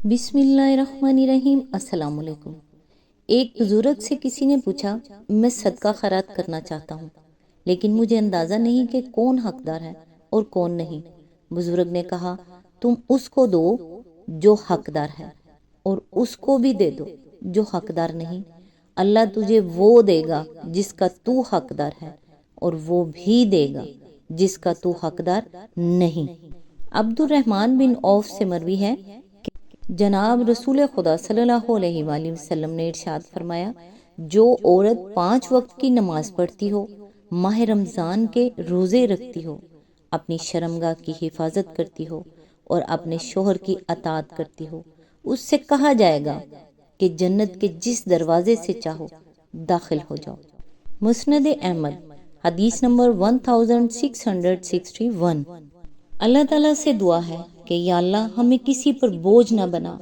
بسم اللہ الرحمن الرحیم۔ السلام علیکم۔ ایک بزرگ سے کسی نے پوچھا، میں صدقہ خیرات کرنا چاہتا ہوں لیکن مجھے اندازہ نہیں کہ کون حقدار ہے اور کون نہیں۔ بزرگ نے کہا، تم اس کو دو جو حقدار ہے اور اس کو بھی دے دو جو حقدار نہیں۔ اللہ تجھے وہ دے گا جس کا تو حقدار ہے اور وہ بھی دے گا جس کا تو حقدار نہیں۔ عبد الرحمن بن عوف سے مروی ہے کہ جناب رسول خدا صلی اللہ علیہ وآلہ وسلم نے ارشاد فرمایا، جو عورت 5 وقت کی نماز پڑھتی ہو، ماہ رمضان کے روزے رکھتی ہو، اپنی شرمگاہ کی حفاظت کرتی ہو اور اپنے شوہر کی اطاعت کرتی ہو، اس سے کہا جائے گا کہ جنت کے جس دروازے سے چاہو داخل ہو جاؤ۔ مسند احمد، حدیث نمبر 1661۔ اللہ تعالیٰ سے دعا ہے کہ یا اللہ ہمیں کسی پر بوجھ نہ بنا،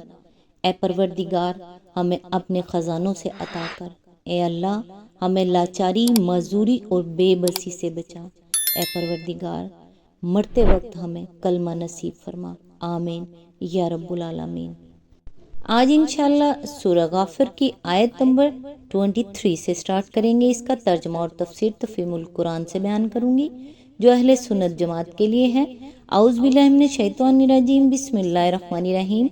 اے پروردگار ہمیں اپنے خزانوں سے عطا کر، اے اللہ ہمیں لاچاری، معذوری اور بے بسی سے بچا، اے پروردگار مرتے وقت ہمیں کلمہ نصیب فرما، آمین یا رب العالمین۔ آج انشاءاللہ سورہ غافر کی آیت نمبر 23 سے سٹارٹ کریں گے۔ اس کا ترجمہ اور تفسیر تفہیم القرآن سے بیان کروں گی جو اہل سنت جماعت کے لیے ہے۔ اعوذ باللہ من الشیطان الرجیم، بسم اللہ الرحمن الرحیم۔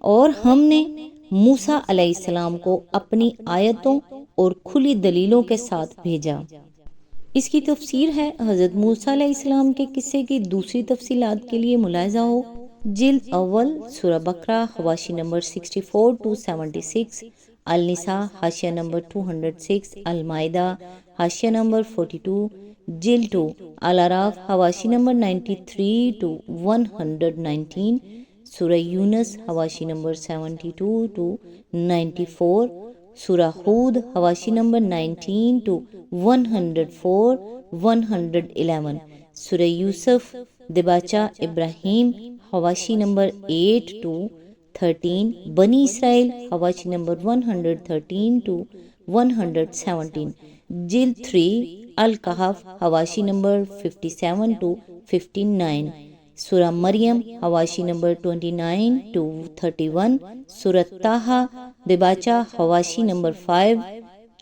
اور ہم نے موسیٰ علیہ السلام کو اپنی آیتوں اور کھلی دلیلوں کے ساتھ بھیجا۔ اس کی تفسیر ہے، حضرت موسیٰ علیہ السلام کے قصے کی دوسری تفصیلات کے لیے ملاحظہ ہو جلد اول سورہ بقرہ حواشی نمبر 64 to 76، النساء حاشیہ نمبر 206، المائدہ حاشیہ نمبر 42، جلد 2 الاعراف حواشی نمبر 93 to 119، سورہ یونس حواشی نمبر 72 to 94، سورہ ہود حواشی نمبر 19 to 104 111، سورہ یوسف دباچہ ابراہیم حواشی نمبر 8 to 13، بنی اسرائیل حواشی نمبر 113 to 117، جلد 3 الکہف حواشی نمبر 57 to 59، سورہ مریم حواشی نمبر 29 to 31، سورہ طٰہٰ دباچہ حواشی نمبر 5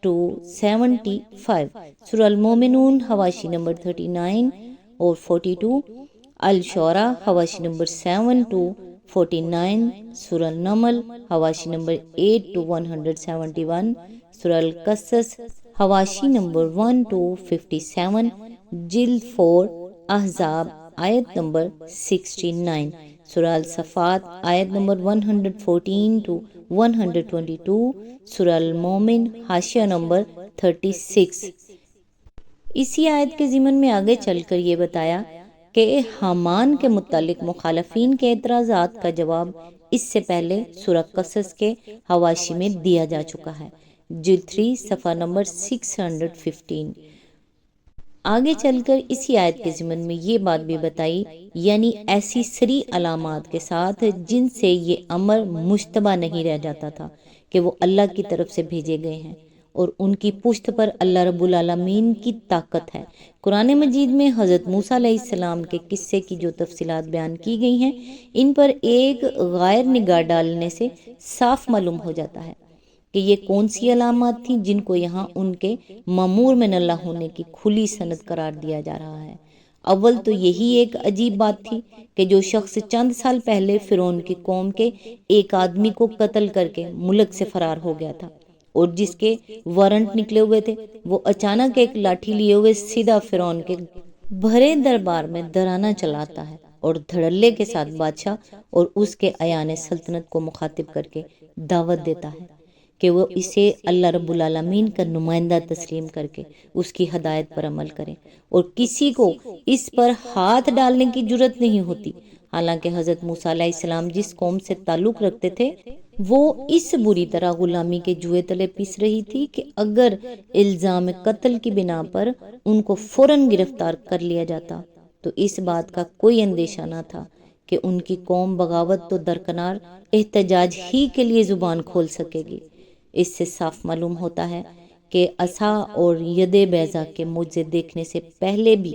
to 75، سورہ المومنون حواشی نمبر 39 اور 42، الشعراء حواشی نمبر 7 to 49، سورہ النمل حواشی نمبر 8 to 171، سورہ القصص حواشی نمبر 1 to 57، جلد 4 احزاب آیت نمبر 69، سورہ الصفات آیت نمبر 114 to 122، سورہ المومن حاشیہ نمبر 36۔ اسی آیت کے ضمن میں آگے چل کر یہ بتایا کہ حامان کے متعلق مخالفین کے اعتراضات کا جواب اس سے پہلے سورہ قصص کے حواشی میں دیا جا چکا ہے، جلد 3 صفحہ نمبر 615۔ آگے چل کر اسی آیت کے ضمن میں یہ بات بھی بتائی، یعنی ایسی صریح علامات کے ساتھ جن سے یہ امر مشتبہ نہیں رہ جاتا تھا کہ وہ اللہ کی طرف سے بھیجے گئے ہیں، اور ان کی پشت پر اللہ رب العالمین کی طاقت ہے۔ قرآن مجید میں حضرت موسیٰ علیہ السلام کے قصے کی جو تفصیلات بیان کی گئی ہیں، ان پر ایک غائر نگاہ ڈالنے سے صاف معلوم ہو جاتا ہے کہ یہ کون سی علامات تھیں جن کو یہاں ان کے مامور من اللہ ہونے کی کھلی سند قرار دیا جا رہا ہے۔ اول تو یہی ایک عجیب بات تھی کہ جو شخص چند سال پہلے فرعون کی قوم کے ایک آدمی کو قتل کر کے ملک سے فرار ہو گیا تھا اور جس کے وارنٹ نکلے ہوئے تھے، وہ اچانک ایک لاٹھی لیے ہوئے سیدھا فرعون کے بھرے دربار میں ڈرانا چلاتا ہے اور دھڑلے کے ساتھ بادشاہ اور اس کے ایان سلطنت کو مخاطب کر کے دعوت دیتا ہے کہ وہ اسے اللہ رب العالمین کا نمائندہ تسلیم کر کے اس کی ہدایت پر عمل کریں، اور کسی کو اس پر ہاتھ ڈالنے کی جرت نہیں ہوتی۔ حالانکہ حضرت موسیٰ علیہ السلام جس قوم سے تعلق رکھتے تھے وہ اس بری طرح غلامی کے جوئے تلے پیس رہی تھی کہ اگر الزام قتل کی بنا پر ان کو فوراً گرفتار کر لیا جاتا تو اس بات کا کوئی اندیشہ نہ تھا کہ ان کی قوم بغاوت تو درکنار احتجاج ہی کے لیے زبان کھول سکے گی۔ اس سے صاف معلوم ہوتا ہے کہ عصا اور ید بیضا کے معجزے دیکھنے سے پہلے بھی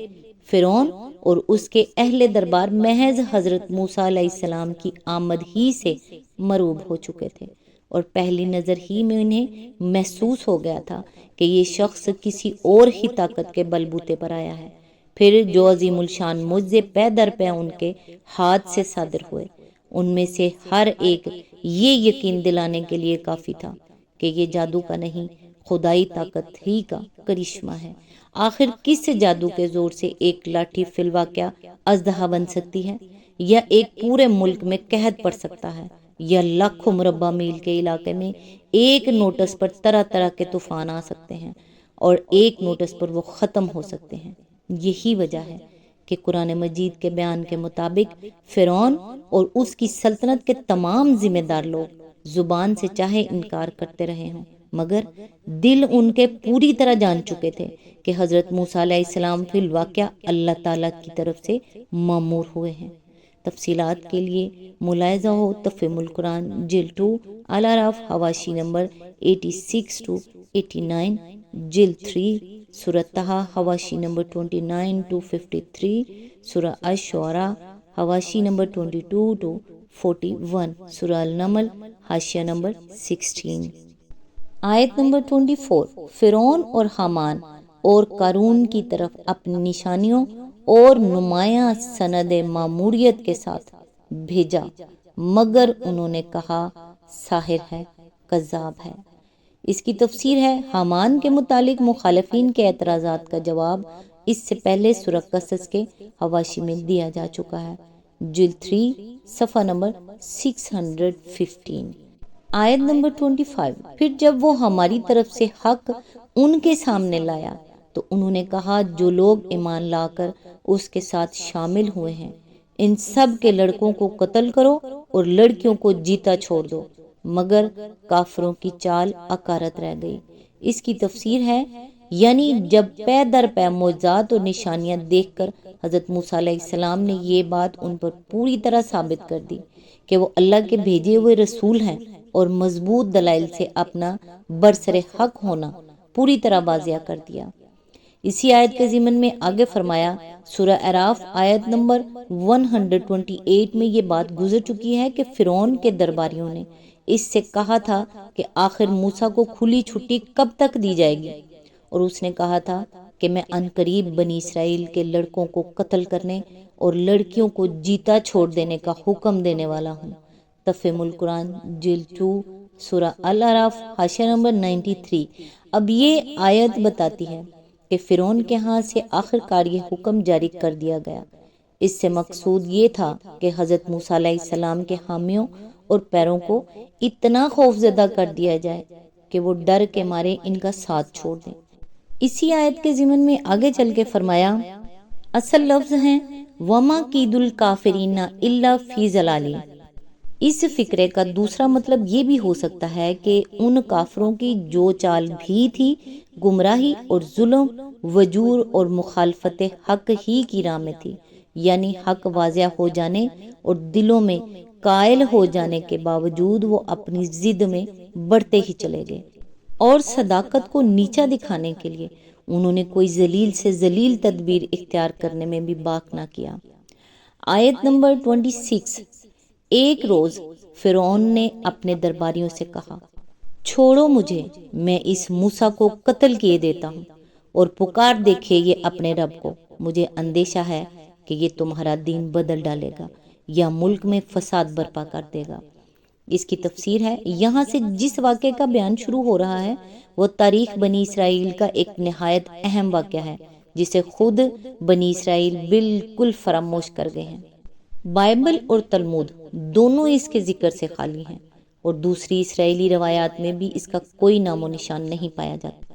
فرعون اور اس کے اہل دربار محض حضرت موسیٰ علیہ السلام کی آمد ہی سے مرعوب ہو چکے تھے، اور پہلی نظر ہی میں انہیں محسوس ہو گیا تھا کہ یہ شخص کسی اور ہی طاقت کے بلبوتے پر آیا ہے۔ پھر جو عظیم الشان معجزے پے در پے ان کے ہاتھ سے صادر ہوئے، ان میں سے ہر ایک یہ یقین دلانے کے لیے کافی تھا کہ یہ جادو کا نہیں، خدائی طاقت ہی کا کرشمہ ہے۔ آخر کس جادو کے زور سے ایک لاٹھی فی الواقع اژدہا بن سکتی ہے، یا ایک پورے ملک میں قحط پڑ سکتا ہے، یا لاکھوں مربع میل کے علاقے میں ایک نوٹس پر طرح طرح کے طوفان آ سکتے ہیں، اور ایک نوٹس پر وہ ختم ہو سکتے ہیں۔ یہی وجہ ہے کہ قرآن مجید کے بیان کے مطابق فرعون اور اس کی سلطنت کے تمام ذمہ دار لوگ زبان سے چاہے انکار کرتے رہے ہوں، مگر دل ان کے پوری طرح جان چکے تھے کہ حضرت موسیٰ علیہ السلام فی الواقع اللہ تعالیٰ کی طرف سے مامور ہوئے ہیں۔ تفصیلات کے لیے ملاحظہ ہو تفہیم القرآن جلد 2 الاعراف حواشی نمبر 86 to 89، جلد 3 سورہ طہ حواشی نمبر 29 to 53، سورہ الشعراء حواشی نمبر 22 to 41، سورہ النمل حاشیہ نمبر 16۔ آیت نمبر 24، فرعون اور حامان اور قارون کی طرف اپنی نشانیوں اور نمایاں سند ماموریت کے ساتھ بھیجا، مگر انہوں نے کہا ساحر ہے، کذاب ہے۔ اس کی تفسیر ہے، حامان کے متعلق مخالفین کے اعتراضات کا جواب اس سے پہلے سورہ قصص کے حواشی میں دیا جا چکا ہے، جلد 3 صفحہ نمبر 615۔ آیت نمبر 25، پھر جب وہ ہماری طرف سے حق ان کے سامنے لایا تو انہوں نے کہا جو لوگ ایمان لا کر اس کے ساتھ شامل ہوئے ہیں، ان سب کے لڑکوں کو قتل کرو اور لڑکیوں کو جیتا چھوڑ دو، مگر کافروں کی چال اکارت رہ گئی۔ اس کی تفسیر ہے، یعنی جب پے در پے معجزات اور نشانیاں دیکھ کر حضرت موسیٰ علیہ السلام نے یہ بات ان پر پوری طرح ثابت کر دی کہ وہ اللہ کے بھیجے ہوئے رسول ہیں، اور مضبوط دلائل سے اپنا برسر حق ہونا پوری طرح واضح کر دیا۔ اسی آیت کے ضمن میں آگے فرمایا، سورہ اعراف آیت نمبر 128 میں یہ بات گزر چکی ہے کہ فرعون کے درباریوں نے اس سے کہا تھا کہ آخر موسیٰ کو کھلی چھٹی کب تک دی جائے گی، اور اس نے کہا تھا کہ میں عنقریب بنی اسرائیل کے لڑکوں کو قتل کرنے اور لڑکیوں کو جیتا چھوڑ دینے کا حکم دینے والا ہوں۔ تفہیم القرآن جلد 2 سورہ الاعراف حاشیہ نمبر 93۔ اب یہ آیت بتاتی ہے کہ فرعون کے ہاں سے آخر کار یہ حکم جاری کر دیا گیا۔ اس سے مقصود یہ تھا کہ حضرت موسیٰ علیہ السلام کے حامیوں اور پیروں کو اتنا خوفزدہ کر دیا جائے کہ وہ ڈر کے مارے ان کا ساتھ چھوڑ دیں۔ اسی آیت کے ضمن میں آگے چل کے فرمایا، اصل لفظ ہیں وَمَا قِیدُ الْکَافِرِینَ إِلَّا فِی ضَلَالٍ۔ اس فقرے کا دوسرا مطلب یہ بھی ہو سکتا ہے کہ ان کافروں کی جو چال بھی تھی گمراہی اور ظلم، وجور اور مخالفت حق ہی کی راہ میں تھی، یعنی حق واضح ہو جانے اور دلوں میں قائل ہو جانے کے باوجود وہ اپنی ضد میں بڑھتے ہی چلے گئے، اور صداقت کو نیچا دکھانے کے لیے انہوں نے کوئی ذلیل سے ذلیل تدبیر اختیار کرنے میں بھی باک نہ کیا۔ آیت نمبر 26، ایک روز فرعون نے اپنے درباریوں سے کہا، چھوڑو مجھے، میں اس موسیٰ کو قتل کیے دیتا ہوں، اور پکار دیکھے یہ اپنے رب کو، مجھے اندیشہ ہے کہ یہ تمہارا دین بدل ڈالے گا یا ملک میں فساد برپا کر دے گا۔ اس کی تفسیر ہے، یہاں سے جس واقعے کا بیان شروع ہو رہا ہے وہ تاریخ بنی اسرائیل کا ایک نہایت اہم واقعہ ہے جسے خود بنی اسرائیل بالکل فراموش کر گئے ہیں۔ بائبل اور تلمود دونوں اس کے ذکر سے خالی ہیں، اور دوسری اسرائیلی روایات میں بھی اس کا کوئی نام و نشان نہیں پایا جاتا۔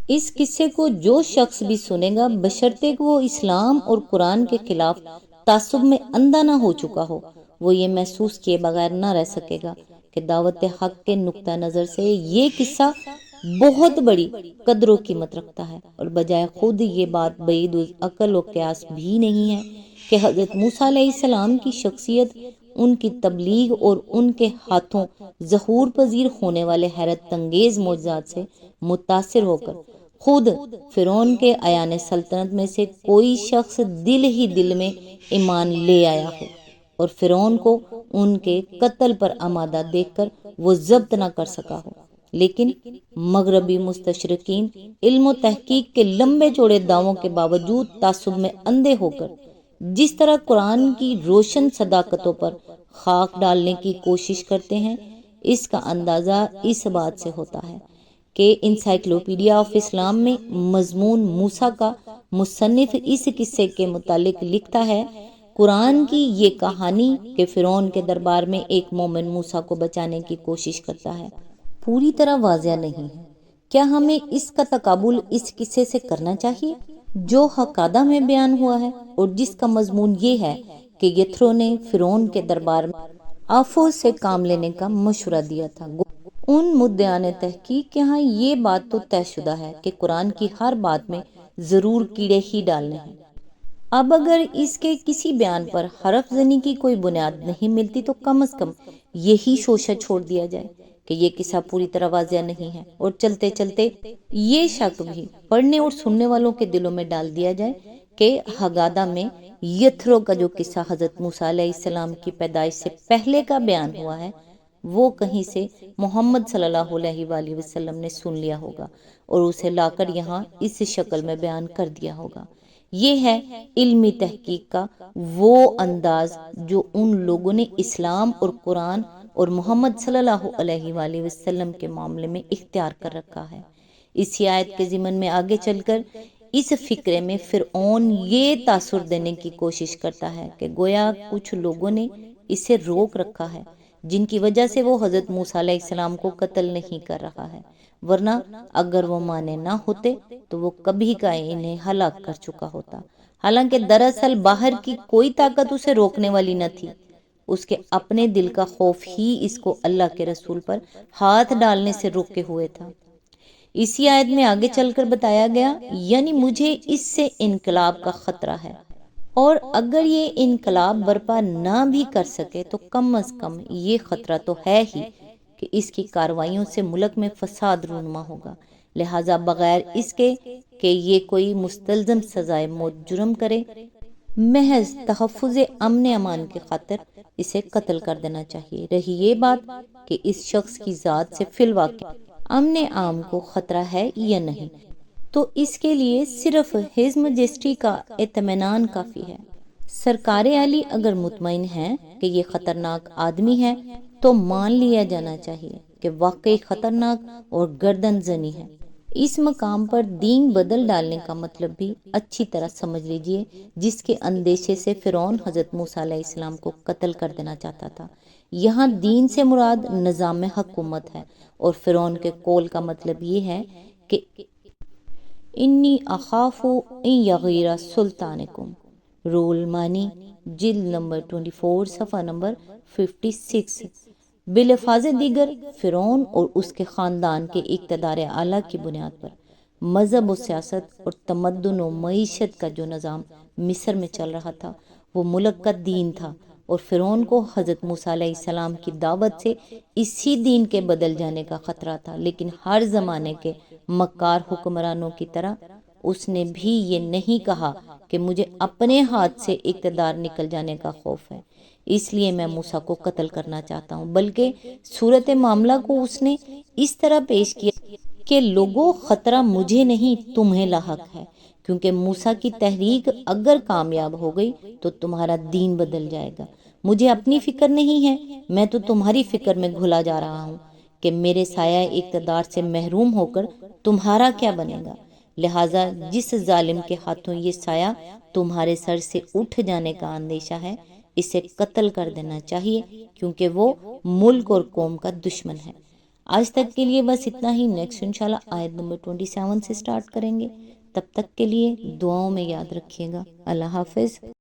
اس قصے کو جو شخص بھی سنے گا بشرطے کہ وہ اسلام اور قرآن کے خلاف تعصب میں اندھا نہ ہو چکا ہو، وہ یہ محسوس کیے بغیر نہ رہ سکے گا کہ دعوت حق کے نقطہ نظر سے یہ قصہ بہت بڑی قدر و قیمت رکھتا ہے، اور بجائے خود یہ بات بعید العقل و قیاس بھی نہیں ہے کہ حضرت موسیٰ علیہ السلام کی شخصیت ان کی تبلیغ اور ان کے ہاتھوں ظہور پذیر ہونے والے حیرت انگیز معجزات سے متاثر ہو کر خود فرعون کے ایان سلطنت میں سے کوئی شخص دل ہی دل میں ایمان لے آیا ہو اور فرعون کو ان کے قتل پر آمادہ دیکھ کر وہ ضبط نہ کر سکا ہو، لیکن مغربی مستشرقین علم و تحقیق کے لمبے چوڑے دعووں کے باوجود تعصب میں اندھے ہو کر جس طرح قرآن کی روشن صداقتوں پر خاک ڈالنے کی کوشش کرتے ہیں، اس کا اندازہ اس بات سے ہوتا ہے کہ انسائکلوپیڈیا آف اسلام میں مضمون موسیٰ کا مصنف اس قصے کے متعلق لکھتا ہے، قرآن کی یہ کہانی کہ فرعون کے دربار میں ایک مومن موسیٰ کو بچانے کی کوشش کرتا ہے پوری طرح واضح نہیں ہے۔ کیا ہمیں اس کا تقابل اس قصے سے کرنا چاہیے جو حقادہ میں بیان ہوا ہے اور جس کا مضمون یہ ہے کہ یتھرو نے فرعون کے دربار میں آفو سے کام لینے کا مشورہ دیا تھا؟ ان مدعیان تحقیق کے ہاں یہ بات تو طے شدہ ہے کہ قرآن کی ہر بات میں ضرور کیڑے ہی ڈالنے ہیں۔ اب اگر اس کے کسی بیان پر حرف زنی کی کوئی بنیاد نہیں ملتی تو کم از کم یہی شوشہ چھوڑ دیا جائے کہ یہ قصہ پوری طرح واضح نہیں ہے، اور چلتے چلتے یہ شک بھی پڑھنے اور سننے والوں کے دلوں میں ڈال دیا جائے کہ حگادہ میں یتھرو کا جو قصہ حضرت موسیٰ علیہ السلام کی پیدائش سے پہلے کا بیان ہوا ہے وہ کہیں سے محمد صلی اللہ علیہ وآلہ وسلم نے سن لیا ہوگا اور اسے لا کر یہاں اس شکل میں بیان کر دیا ہوگا۔ یہ ہے علمی تحقیق کا وہ انداز جو ان لوگوں نے اسلام اور قرآن اور محمد صلی اللہ علیہ وآلہ وسلم کے معاملے میں اختیار کر رکھا ہے۔ اسی آیت کے ضمن میں آگے چل کر اس فقرے میں فرعون یہ تاثر دینے کی کوشش کرتا ہے کہ گویا کچھ لوگوں نے اسے روک رکھا ہے جن کی وجہ سے وہ حضرت موسیٰ علیہ السلام کو قتل نہیں کر رہا ہے، ورنہ اگر وہ مانے نہ ہوتے تو وہ کبھی کا انہیں ہلاک کر چکا ہوتا۔ حالانکہ دراصل باہر کی کوئی طاقت اسے روکنے والی نہ تھی، اس کے اپنے دل کا خوف ہی اس کو اللہ کے رسول پر ہاتھ ڈالنے سے روکے ہوئے تھا۔ اسی آیت میں آگے چل کر بتایا گیا، یعنی مجھے اس سے انقلاب کا خطرہ ہے، اور اگر یہ انقلاب برپا نہ بھی کر سکے تو کم از کم یہ خطرہ تو ہے ہی کہ اس کی کارروائیوں سے ملک میں فساد رونما ہوگا، لہٰذا بغیر اس کے کہ یہ کوئی مستلزم سزائے موت جرم کرے، محض تحفظ امن امان کی خاطر اسے قتل کر دینا چاہیے۔ رہی یہ بات کہ اس شخص کی ذات سے فی الواقع امن عام کو خطرہ ہے یا نہیں، تو اس کے لیے صرف ہز مجسٹری کا اطمینان کافی ہے۔ سرکار عالی اگر مطمئن ہیں کہ یہ خطرناک آدمی ہے تو مان لیا جانا چاہیے کہ واقعی خطرناک اور گردن زنی ہے۔ اس مقام پر دین بدل ڈالنے کا مطلب بھی اچھی طرح سمجھ لیجئے، جس کے اندیشے سے فرعون حضرت موسیٰ علیہ السلام کو قتل کر دینا چاہتا تھا۔ یہاں دین سے مراد نظام حکومت ہے، اور فرعون کے قول کا مطلب یہ ہے کہ انی اخاف ان یغیر سلطانکم، رول مانی جلد نمبر 24 صفحہ نمبر 56۔ بالفاظ دیگر فرعون اور اس کے خاندان کے اقتدار اعلیٰ کی بنیاد پر مذہب و سیاست اور تمدن و معیشت کا جو نظام مصر میں چل رہا تھا وہ ملک کا دین تھا، اور فرعون کو حضرت موسیٰ علیہ السلام کی دعوت سے اسی دین کے بدل جانے کا خطرہ تھا، لیکن ہر زمانے کے مکار حکمرانوں کی طرح اس نے بھی یہ نہیں کہا کہ مجھے اپنے ہاتھ سے اقتدار نکل جانے کا خوف ہے، اس لیے میں موسیٰ کو قتل کرنا چاہتا ہوں، بلکہ صورت معاملہ کو اس نے اس طرح پیش کیا کہ لوگوں خطرہ مجھے نہیں تمہیں لاحق ہے، کیونکہ موسیٰ کی تحریک اگر کامیاب ہو گئی تو تمہارا دین بدل جائے گا۔ مجھے اپنی فکر نہیں ہے، میں تو تمہاری فکر میں گھلا جا رہا ہوں کہ میرے سایہ اقتدار سے محروم ہو کر تمہارا کیا بنے گا، لہٰذا جس ظالم کے ہاتھوں یہ سایہ تمہارے سر سے اٹھ جانے کا اندیشہ ہے اسے قتل کر دینا چاہیے، کیونکہ وہ ملک اور قوم کا دشمن ہے۔ آج تک کے لیے بس اتنا ہی، نیکسٹ انشاءاللہ آیت نمبر 27 سے سٹارٹ کریں گے۔ تب تک کے لیے دعاؤں میں یاد رکھیے گا۔ اللہ حافظ۔